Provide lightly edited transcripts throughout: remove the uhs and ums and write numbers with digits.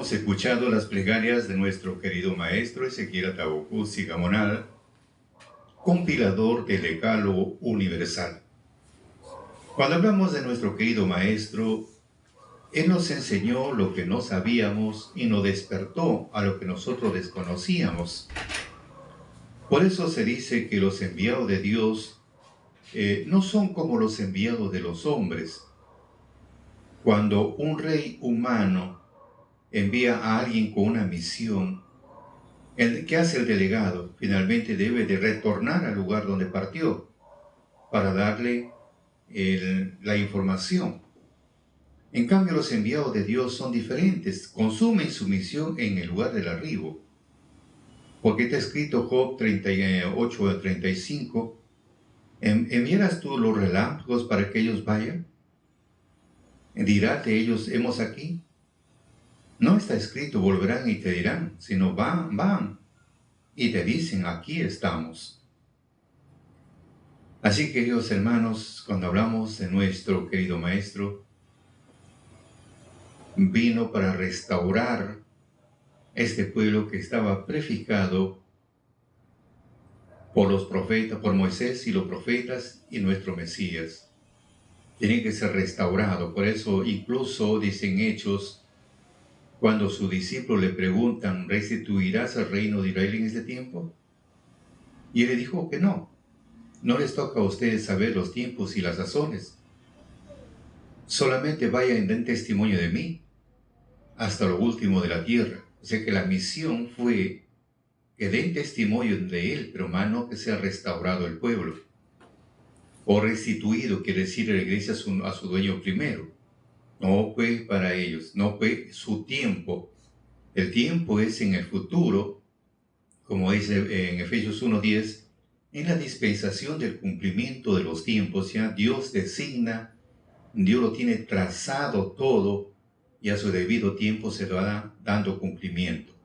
Hemos escuchado las plegarias de nuestro querido maestro Ezequiel Atahualcuzzi Gamonal, compilador del Decálogo Universal. Cuando hablamos de nuestro querido maestro, él nos enseñó lo que no sabíamos y nos despertó a lo que nosotros desconocíamos. Por eso se dice que los enviados de Dios no son como los enviados de los hombres. Cuando un rey humano envía a alguien con una misión, ¿qué hace el delegado? Finalmente debe de retornar al lugar donde partió para darle la información. En cambio, los enviados de Dios son diferentes, consumen su misión en el lugar del arribo. Porque está escrito Job 38-35, ¿enviarás tú los relámpagos para que ellos vayan? ¿Dirás de ellos, hemos aquí? No está escrito, volverán y te dirán, sino van, y te dicen, aquí estamos. Así, queridos hermanos, cuando hablamos de nuestro querido maestro, vino para restaurar este pueblo que estaba prefijado por los profetas, por Moisés y los profetas y nuestro Mesías. Tiene que ser restaurado. Por eso incluso dicen Hechos, cuando sus discípulos le preguntan, ¿restituirás el reino de Israel en este tiempo? Y él le dijo que no. No les toca a ustedes saber los tiempos y las sazones. Solamente vayan y den testimonio de mí hasta lo último de la tierra. O sea que la misión fue que den testimonio de él, pero más no que sea restaurado el pueblo. O restituido, quiere decir, regrese a su dueño primero. No fue para ellos, no fue su tiempo. El tiempo es en el futuro, como dice en Efesios 1:10, en la dispensación del cumplimiento de los tiempos. Ya Dios designa, Dios lo tiene trazado todo, y a su debido tiempo se lo va dando cumplimiento.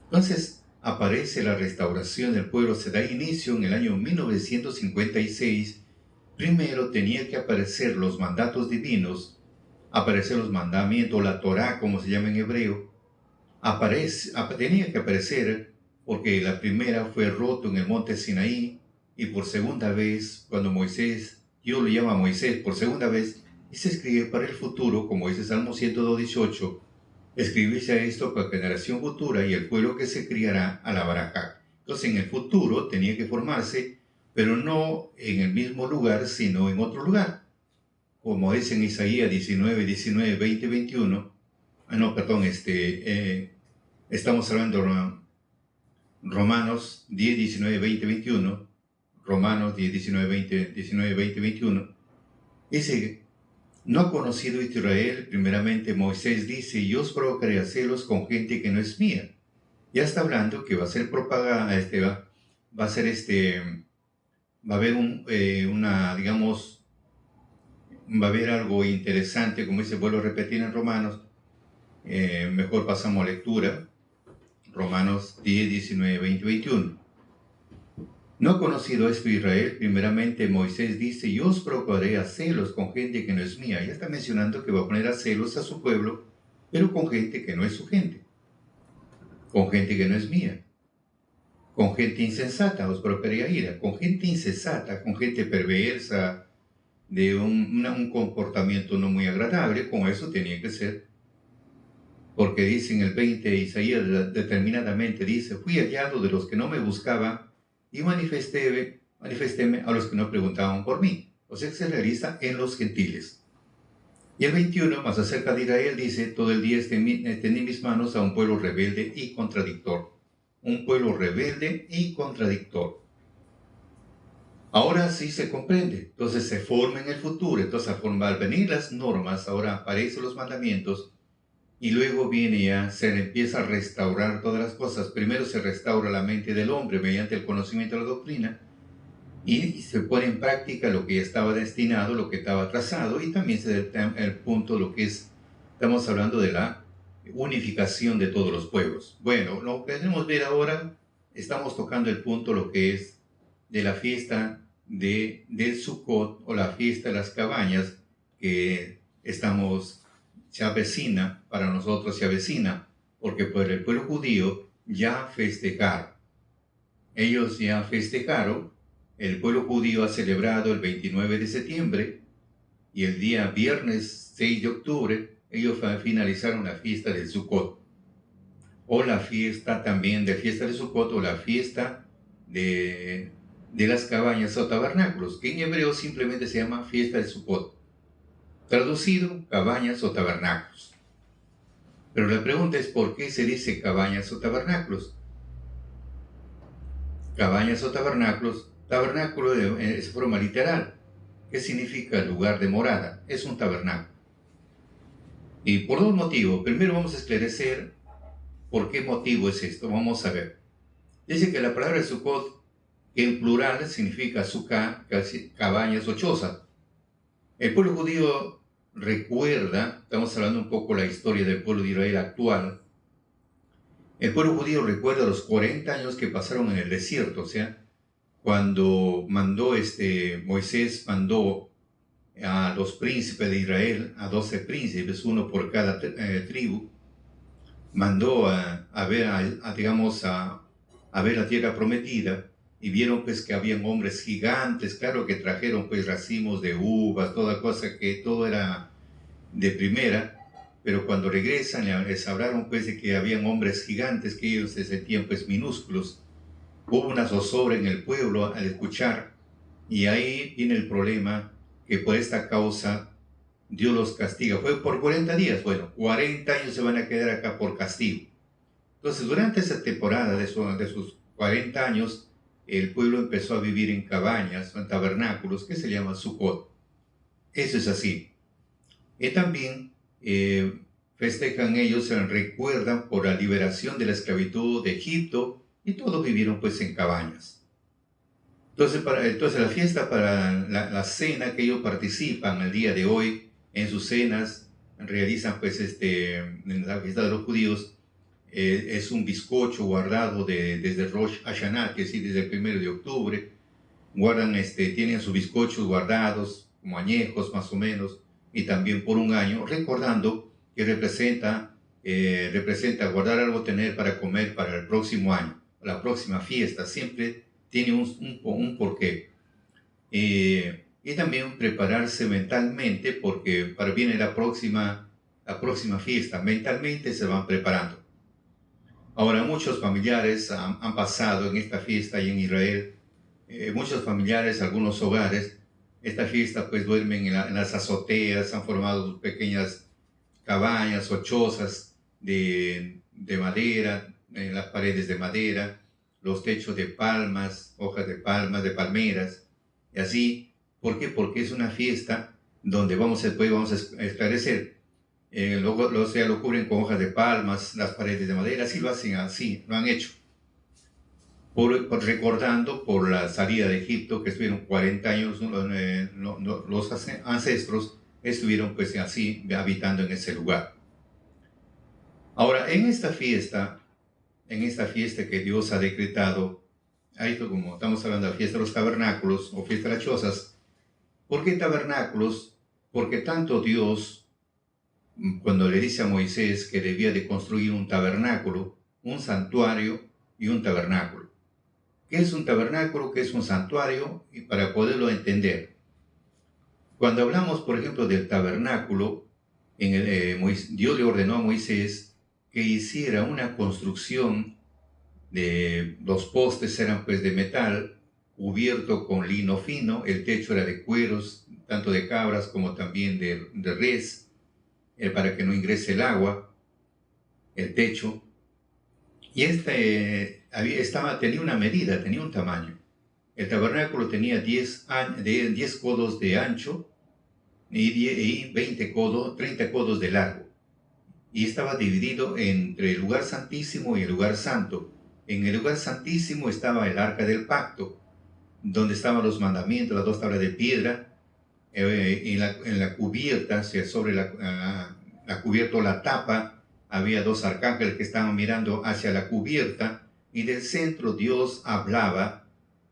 Entonces aparece la restauración del pueblo, se da inicio en el año 1956. Primero tenía que aparecer los mandatos divinos, aparecer los mandamientos, la Torá, como se llama en hebreo. Tenía que aparecer porque la primera fue roto en el monte Sinaí, y por segunda vez, cuando Moisés, Dios lo llama a Moisés por segunda vez, y se escribe para el futuro, como dice Salmo 102:18, escribirse esto para generación futura, y el pueblo que se criará alabará a Jah. Entonces en el futuro tenía que formarse, pero no en el mismo lugar, sino en otro lugar. Como dice en Isaías 19, 20, 21, estamos hablando de Romanos 10, 19, 20, 21, Romanos 10, 19, 20, 21, dice, ¿no ha conocido Israel? Primeramente Moisés dice, yo os provocaré a celos con gente que no es mía. Ya está hablando que va a ser propaganda, va a haber va a haber algo interesante, como dice, vuelvo a repetir en Romanos, mejor pasamos a lectura, Romanos 10, 19, 20, 21. ¿No ha conocido esto Israel? Primeramente Moisés dice, yo os provocaré a celos con gente que no es mía. Ya está mencionando que va a poner a celos a su pueblo, pero con gente que no es su gente, con gente que no es mía, con gente insensata os provocaré a ira, con gente insensata, con gente perversa, de un comportamiento no muy agradable. Con eso tenía que ser, porque dice en el 20, Isaías determinadamente dice, fui hallado de los que no me buscaban y manifestéme a los que no preguntaban por mí. O sea que se realiza en los gentiles. Y el 21, más acerca de Israel, dice, todo el día extendí mis manos a un pueblo rebelde y contradictor. Un pueblo rebelde y contradictor. Ahora sí se comprende. Entonces se forma en el futuro. Entonces al venir las normas, ahora aparecen los mandamientos, y luego viene ya, se empieza a restaurar todas las cosas. Primero se restaura la mente del hombre mediante el conocimiento de la doctrina, y se pone en práctica lo que ya estaba destinado, lo que estaba trazado, y también se da el punto, lo que es, estamos hablando de la unificación de todos los pueblos. Bueno, lo que queremos ver ahora, estamos tocando el punto, lo que es de la fiesta del Sukkot, o la fiesta de las cabañas, que se avecina, para nosotros se avecina. porque por el pueblo judío ya festejaron. Ellos ya festejaron, el pueblo judío ha celebrado el 29 de septiembre y el día viernes 6 de octubre ellos finalizaron la fiesta del Sukkot, o la fiesta también de fiesta de Sukkot, o la fiesta de, de las cabañas o tabernáculos, que en hebreo simplemente se llama fiesta de Sukkot, traducido cabañas o tabernáculos. Pero la pregunta es, ¿por qué se dice cabañas o tabernáculos? Cabañas o tabernáculos, tabernáculo es forma literal. ¿Qué significa lugar de morada? Es un tabernáculo. Y por dos motivos. Primero vamos a esclarecer por qué motivo es esto. Vamos a ver. Dice que la palabra Sukkot, que en plural significa sukkah, cabañas o chozas. El pueblo judío recuerda, estamos hablando un poco de la historia del pueblo de Israel actual. El pueblo judío recuerda los 40 años que pasaron en el desierto, o sea, cuando Moisés mandó a los príncipes de Israel, a 12 príncipes, uno por cada tribu, mandó a ver la tierra prometida, y vieron pues que habían hombres gigantes, claro que trajeron pues racimos de uvas, toda cosa, que todo era de primera, pero cuando regresan les hablaron pues de que habían hombres gigantes, que ellos se sentían pues minúsculos. Hubo una zozobra en el pueblo al escuchar, y ahí viene el problema, que por esta causa Dios los castiga. Fue por 40 días, bueno, 40 años se van a quedar acá por castigo. Entonces, durante esa temporada de sus 40 años, el pueblo empezó a vivir en cabañas, en tabernáculos, que se llaman Sukkot. Eso es así. Y también festejan ellos, recuerdan por la liberación de la esclavitud de Egipto, y todos vivieron pues en cabañas. Entonces la fiesta para la cena que ellos participan el día de hoy, en sus cenas, realizan pues en la fiesta de los judíos, es un bizcocho guardado desde Rosh Hashanah, que es decir, desde el 1 de octubre, tienen sus bizcochos guardados, como añejos más o menos, y también por un año, recordando que representa guardar algo, tener para comer para el próximo año, la próxima fiesta, siempre tiene un porqué. Y también prepararse mentalmente, porque viene la próxima fiesta, mentalmente se van preparando. Ahora, muchos familiares han pasado en esta fiesta y en Israel, muchos familiares, algunos hogares, esta fiesta pues duermen en las azoteas, han formado pequeñas cabañas o chozas de madera, en las paredes de madera, los techos de palmas, hojas de palmas, de palmeras, y así. ¿Por qué? Porque es una fiesta donde vamos a esclarecer. Luego lo cubren con hojas de palmas, las paredes de madera, así lo hacen, así lo han hecho. Recordando por la salida de Egipto, que estuvieron 40 años, los ancestros estuvieron pues así habitando en ese lugar. Ahora, en esta fiesta que Dios ha decretado, como estamos hablando de la fiesta de los tabernáculos o fiesta de las chozas. ¿Por qué tabernáculos? Porque tanto Dios, cuando le dice a Moisés que debía de construir un tabernáculo, un santuario y un tabernáculo. ¿Qué es un tabernáculo? ¿Qué es un santuario? Y para poderlo entender, cuando hablamos, por ejemplo, del tabernáculo, Dios le ordenó a Moisés que hiciera una construcción de los postes, eran pues de metal, cubierto con lino fino, el techo era de cueros, tanto de cabras como también de res, para que no ingrese el agua, el techo. Y tenía una medida, tenía un tamaño. El tabernáculo tenía 10 codos de ancho y 30 codos de largo. Y estaba dividido entre el lugar santísimo y el lugar santo. En el lugar santísimo estaba el arca del pacto, donde estaban los mandamientos, las 2 tablas de piedra. En la cubierta, sobre la cubierta o la tapa, había 2 arcángeles que estaban mirando hacia la cubierta, y del centro Dios hablaba,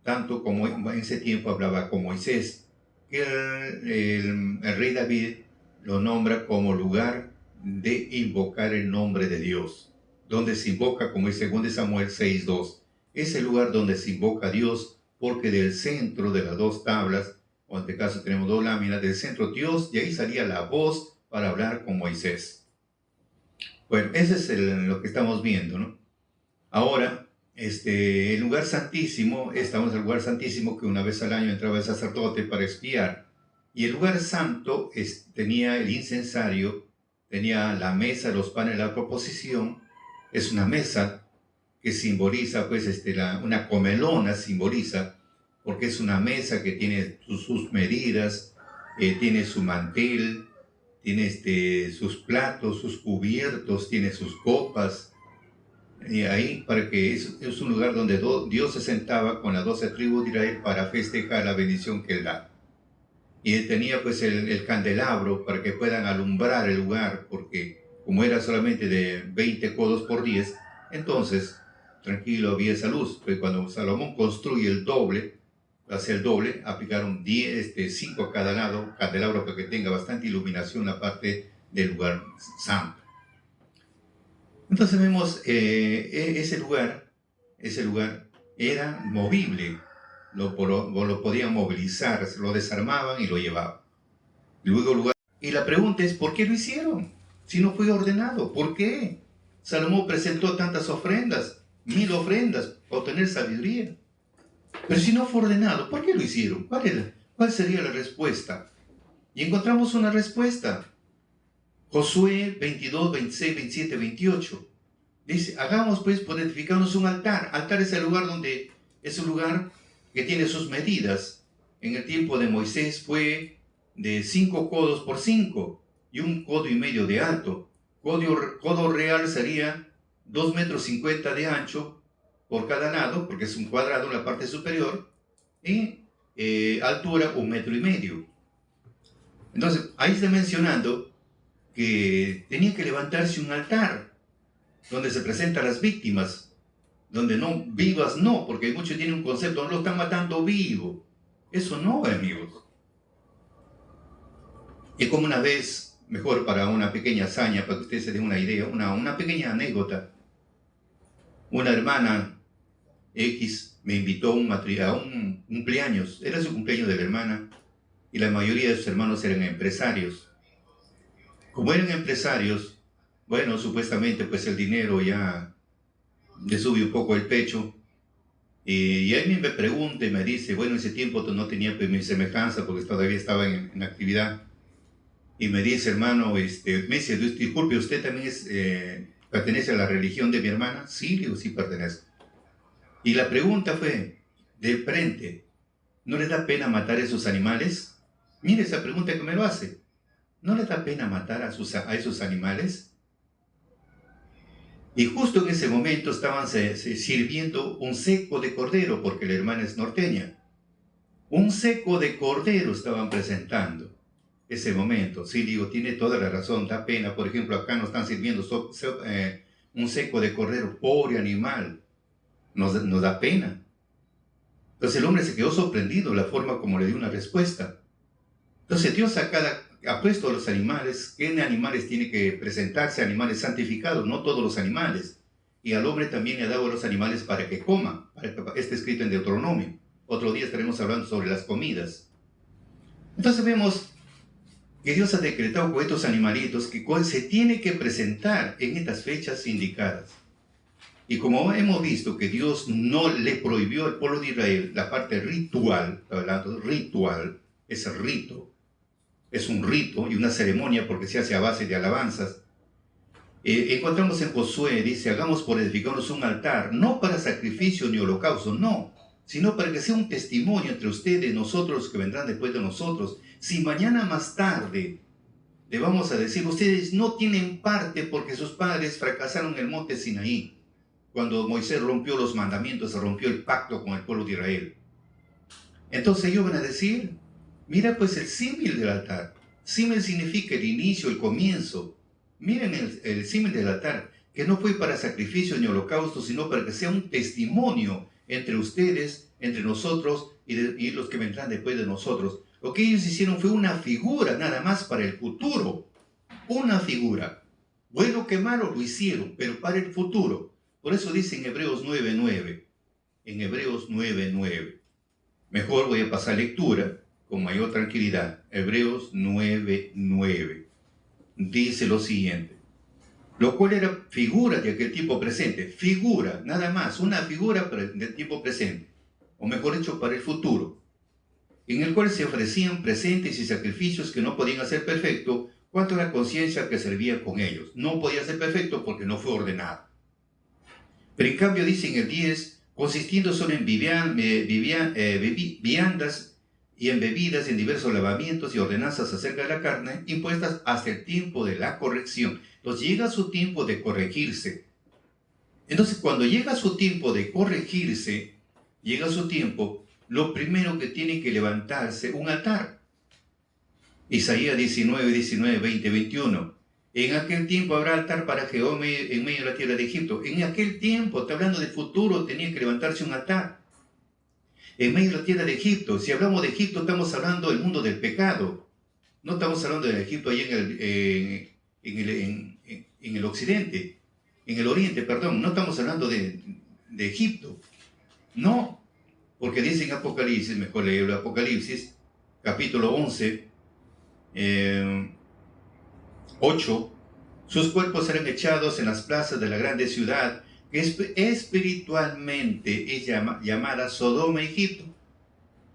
tanto como en ese tiempo hablaba con Moisés, que el rey David lo nombra como lugar de invocar el nombre de Dios. donde se invoca, como es 2 Samuel 6:2. Es el lugar donde se invoca a Dios, porque del centro de las dos tablas, o en este caso tenemos dos láminas, del centro Dios, y ahí salía la voz para hablar con Moisés. Bueno, ese es lo que estamos viendo, ¿no? Ahora, el lugar santísimo, estamos en el lugar santísimo que una vez al año entraba el sacerdote para expiar. Y el lugar santo tenía el incensario, tenía la mesa, los panes de la proposición. Es una mesa que simboliza, pues, una comelona simboliza, porque es una mesa que tiene sus medidas, tiene su mantel, tiene sus platos, sus cubiertos, tiene sus copas. Y ahí, para que es un lugar donde Dios se sentaba con las 12 tribus de Israel para festejar la bendición que Él da. Y él tenía pues el candelabro para que puedan alumbrar el lugar, porque como era solamente de 20 codos por 10, entonces tranquilo había esa luz. Pues cuando Salomón construye el doble, hace el doble, aplicaron 5 a cada lado, candelabro, para que tenga bastante iluminación la parte del lugar santo. Entonces vemos ese lugar era movible. Lo podían movilizar, lo desarmaban y lo llevaban. Y la pregunta es, ¿por qué lo hicieron? Si no fue ordenado, ¿por qué? Salomón presentó tantas ofrendas, 1000 ofrendas, para obtener sabiduría. Pero si no fue ordenado, ¿por qué lo hicieron? ¿Cuál sería la respuesta? Y encontramos una respuesta. Josué 22, 26, 27, 28. Dice, hagamos pues por edificarnos un altar. Altar es el lugar es un lugar que tiene sus medidas. En el tiempo de Moisés fue de 5 codos por 5 y 1,5 codos de alto. Codo real sería 2,50 metros de ancho por cada lado, porque es un cuadrado en la parte superior, y altura 1,5 metros. Entonces, ahí está mencionando que tenía que levantarse un altar donde se presentan las víctimas, donde no, vivas no, porque muchos tienen un concepto, no lo están matando vivo. Eso no, amigos. Y como una vez, mejor para una pequeña hazaña, para que ustedes se den una idea, una pequeña anécdota, una hermana X me invitó a un cumpleaños, era su cumpleaños de la hermana, y la mayoría de sus hermanos eran empresarios. Como eran empresarios, bueno, supuestamente pues el dinero ya le sube un poco el pecho, y ahí me pregunta y me dice, bueno, en ese tiempo no tenía pues mi semejanza porque todavía estaba en actividad, y me dice, hermano, me dice, disculpe, ¿usted también pertenece a la religión de mi hermana? Sí, digo, sí pertenezco. Y la pregunta fue, de frente, ¿no les da pena matar a esos animales? Mire esa pregunta que me lo hace. ¿No les da pena matar a esos animales? Y justo en ese momento estaban sirviendo un seco de cordero, porque la hermana es norteña. Un seco de cordero estaban presentando ese momento. Sí, digo, tiene toda la razón, da pena. Por ejemplo, acá nos están sirviendo un seco de cordero, pobre animal. Nos da pena. Entonces el hombre se quedó sorprendido la forma como le dio una respuesta. Entonces Dios ha puesto a los animales, ¿qué animales tiene que presentarse? Animales santificados, no todos los animales. Y al hombre también le ha dado a los animales para que coma. Está escrito en Deuteronomio. Otro día estaremos hablando sobre las comidas. Entonces vemos que Dios ha decretado con estos animalitos que se tiene que presentar en estas fechas indicadas. Y como hemos visto que Dios no le prohibió al pueblo de Israel la parte ritual, hablando ritual, es el rito, es un rito y una ceremonia porque se hace a base de alabanzas. Encontramos en Josué, dice, hagamos por edificarnos un altar, no para sacrificio ni holocausto, no, sino para que sea un testimonio entre ustedes, nosotros que vendrán después de nosotros. Si mañana más tarde le vamos a decir, ustedes no tienen parte porque sus padres fracasaron en el monte Sinaí, cuando Moisés rompió los mandamientos, rompió el pacto con el pueblo de Israel. Entonces ellos van a decir, mira pues el símil del altar. Símil significa el inicio, el comienzo. Miren el símil del altar, que no fue para sacrificio ni holocausto, sino para que sea un testimonio entre ustedes, entre nosotros y los que vendrán después de nosotros. Lo que ellos hicieron fue una figura nada más para el futuro. Una figura. Bueno que malo lo hicieron, pero para el futuro. Por eso dice en Hebreos 9:9. En Hebreos 9:9. Mejor voy a pasar lectura con mayor tranquilidad. Hebreos 9:9. Dice lo siguiente. Lo cual era figura de aquel tiempo presente. Figura, nada más, una figura del tiempo presente. O mejor dicho, para el futuro. En el cual se ofrecían presentes y sacrificios que no podían hacer perfecto cuanto a la conciencia que servía con ellos. No podía ser perfecto porque no fue ordenado. Pero en cambio dice en el 10, consistiendo solo en viandas y en bebidas, en diversos lavamientos y ordenanzas acerca de la carne, impuestas hasta el tiempo de la corrección. Entonces llega su tiempo de corregirse. Entonces cuando llega su tiempo de corregirse, llega su tiempo, lo primero que tiene que levantarse, un altar. Isaías 19, 20, 21. En aquel tiempo habrá altar para Jehová en medio de la tierra de Egipto. En aquel tiempo, está hablando del futuro, tenía que levantarse un altar. En medio de la tierra de Egipto. Si hablamos de Egipto, estamos hablando del mundo del pecado. No estamos hablando del Egipto ahí en el occidente, en el oriente, perdón. No estamos hablando de Egipto. No, porque dice en Apocalipsis, mejor leer el Apocalipsis, capítulo 11, 8, sus cuerpos serán echados en las plazas de la grande ciudad, que espiritualmente es llamada Sodoma, Egipto.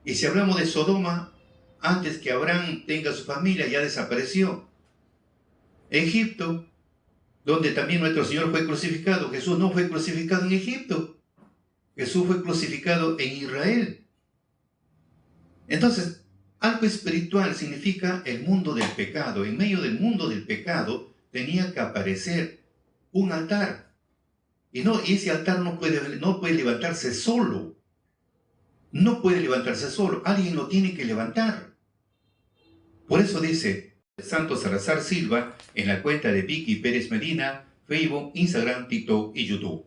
Y si hablamos de Sodoma, antes que Abraham tenga su familia, ya desapareció. Egipto, donde también nuestro Señor fue crucificado. Jesús no fue crucificado en Egipto. Jesús fue crucificado en Israel. Entonces, algo espiritual significa el mundo del pecado. En medio del mundo del pecado tenía que aparecer un altar. Y ese altar no puede levantarse solo. No puede levantarse solo. Alguien lo tiene que levantar. Por eso dice Santo Salazar Silva en la cuenta de Vicky Pérez Medina, Facebook, Instagram, TikTok y YouTube.